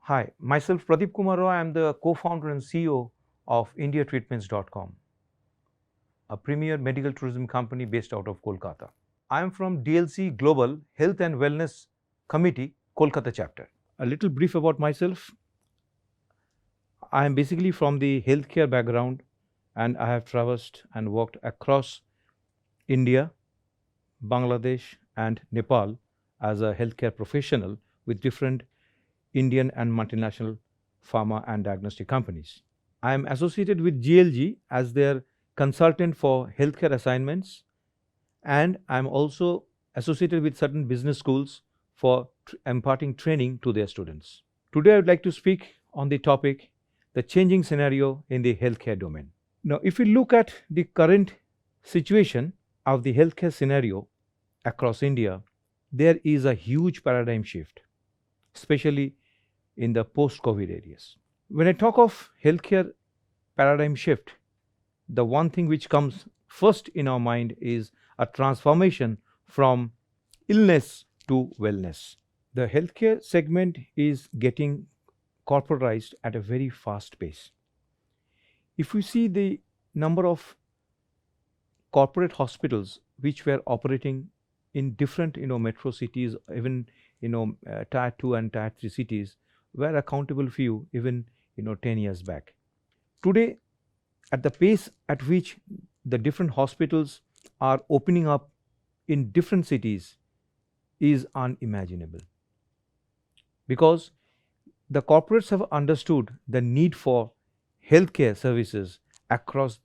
Hi, myself Pradip Kumar Roy. I am the co-founder and CEO of IndiaTreatments.com, a premier medical tourism company based out of Kolkata. I am from DLC Global Health and Wellness Committee, Kolkata chapter. A little brief about myself. I am basically from the healthcare background and I have traversed and worked across India, Bangladesh and Nepal as a healthcare professional with different Indian and multinational pharma and diagnostic companies. I am associated with GLG as their consultant for healthcare assignments, and I am also associated with certain business schools for imparting training to their students. Today, I would like to speak on the topic the changing scenario in the healthcare domain. Now, if we look at the current situation of the healthcare scenario across India, there is a huge paradigm shift, especially in the post-COVID areas. When I talk of healthcare paradigm shift, the one thing which comes first in our mind is a transformation from illness to wellness. The healthcare segment is getting corporatized at a very fast pace. If we see the number of corporate hospitals which were operating in different metro cities, even tier 2 and tier 3 cities, were a countable few even 10 years back. Today, at the pace at which the different hospitals are opening up in different cities is unimaginable, because the corporates have understood the need for healthcare services across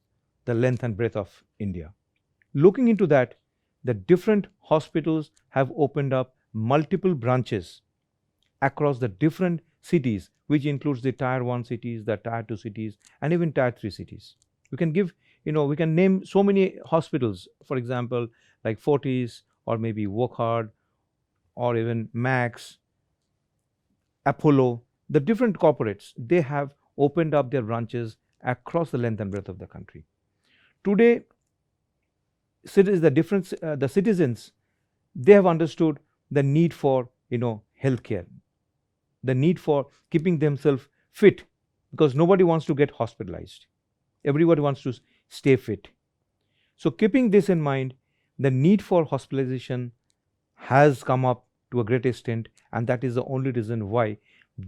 the length and breadth of India. Looking into that, the different hospitals have opened up multiple branches across the different cities, which includes the tier 1 cities, the tier 2 cities, and even tier 3 cities. We can we can name so many hospitals, for example, like Fortis or maybe Wokhard or even Max, Apollo. The different corporates, they have opened up their branches across the length and breadth of the country. Today, the citizens, they have understood the need for healthcare, the need for keeping themselves fit, because nobody wants to get hospitalized. Everybody wants to stay fit. So keeping this in mind, the need for hospitalization has come up to a great extent, and that is the only reason why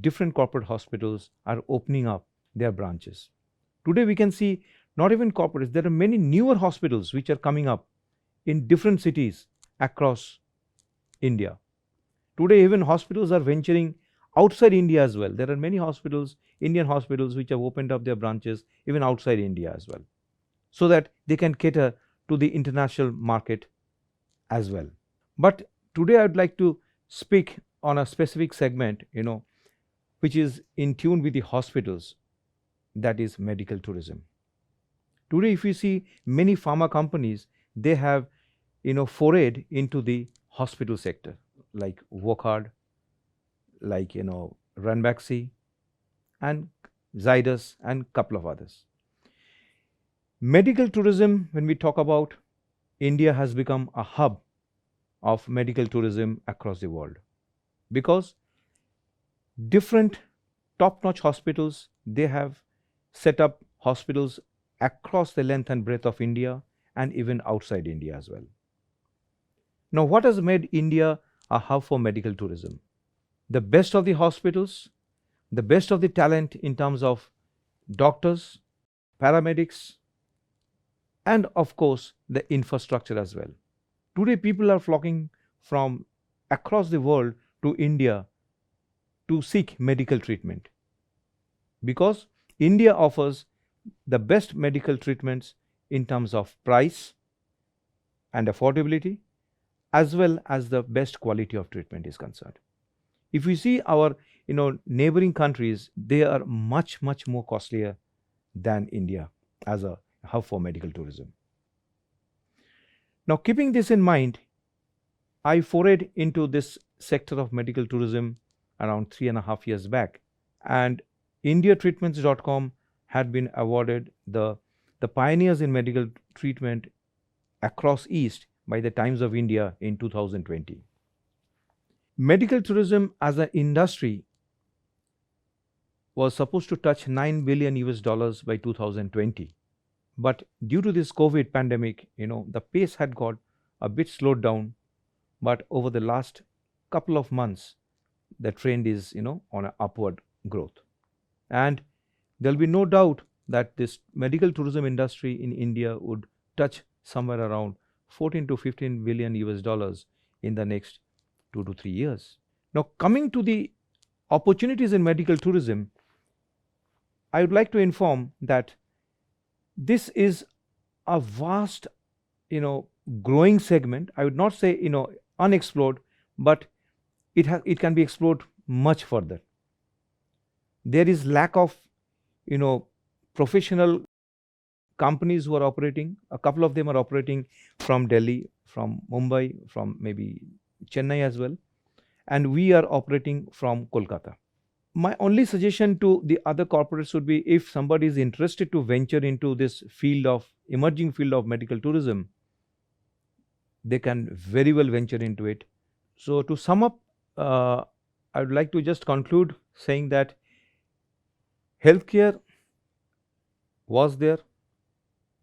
different corporate hospitals are opening up their branches. Today we can see not even corporates, there are many newer hospitals which are coming up in different cities across India. Today even hospitals are venturing outside India as well. There are many hospitals, Indian hospitals, which have opened up their branches even outside India as well, so that they can cater to the international market as well. But today I would like to speak on a specific segment, which is in tune with the hospitals, that is medical tourism. Today, if you see many pharma companies, they have forayed into the hospital sector, like Wokhard, like Ranbaxy and Zydus and couple of others. Medical tourism, when we talk about, India has become a hub of medical tourism across the world, because different top-notch hospitals, they have set up hospitals across the length and breadth of India and even outside India as well. Now, what has made India a hub for medical tourism? The best of the hospitals, the best of the talent in terms of doctors, paramedics, and of course the infrastructure as well. Today people are flocking from across the world to India to seek medical treatment, because India offers the best medical treatments in terms of price and affordability, as well as the best quality of treatment is concerned. If we see our neighboring countries, they are much more costlier than India as a hub for medical tourism. Now, keeping this in mind, I forayed into this sector of medical tourism around 3.5 years back, and IndiaTreatments.com had been awarded the pioneers in medical treatment across East by the Times of India in 2020. Medical tourism as an industry was supposed to touch 9 billion US dollars by 2020. But due to this COVID pandemic, the pace had got a bit slowed down. But over the last couple of months, the trend is, on an upward growth. And there'll be no doubt that this medical tourism industry in India would touch somewhere around 14 to 15 billion US dollars in the next 2 to 3 years. Now, coming to the opportunities in medical tourism, I would like to inform that this is a vast, growing segment. I would not say, unexplored, but it can be explored much further. There is lack of, professional companies who are operating. A couple of them are operating from Delhi, from Mumbai, from maybe Chennai as well, and we are operating from Kolkata. My only suggestion to the other corporates would be, if somebody is interested to venture into this emerging field of medical tourism, they can very well venture into it. So to sum up, I would like to just conclude saying that healthcare was there,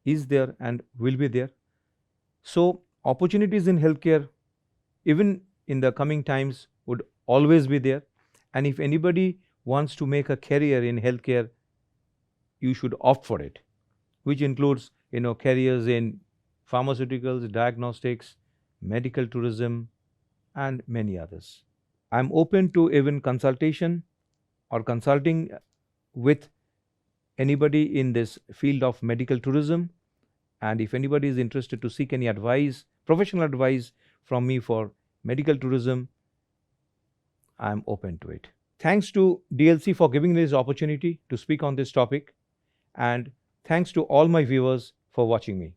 is there, and will be there. So opportunities in healthcare, even in the coming times, would always be there. And if anybody wants to make a career in healthcare, you should opt for it, which includes, careers in pharmaceuticals, diagnostics, medical tourism, and many others. I'm open to even consultation or consulting with anybody in this field of medical tourism. And if anybody is interested to seek any advice, professional advice from me for medical tourism, I'm open to it. Thanks to DLC for giving me this opportunity to speak on this topic, and thanks to all my viewers for watching me.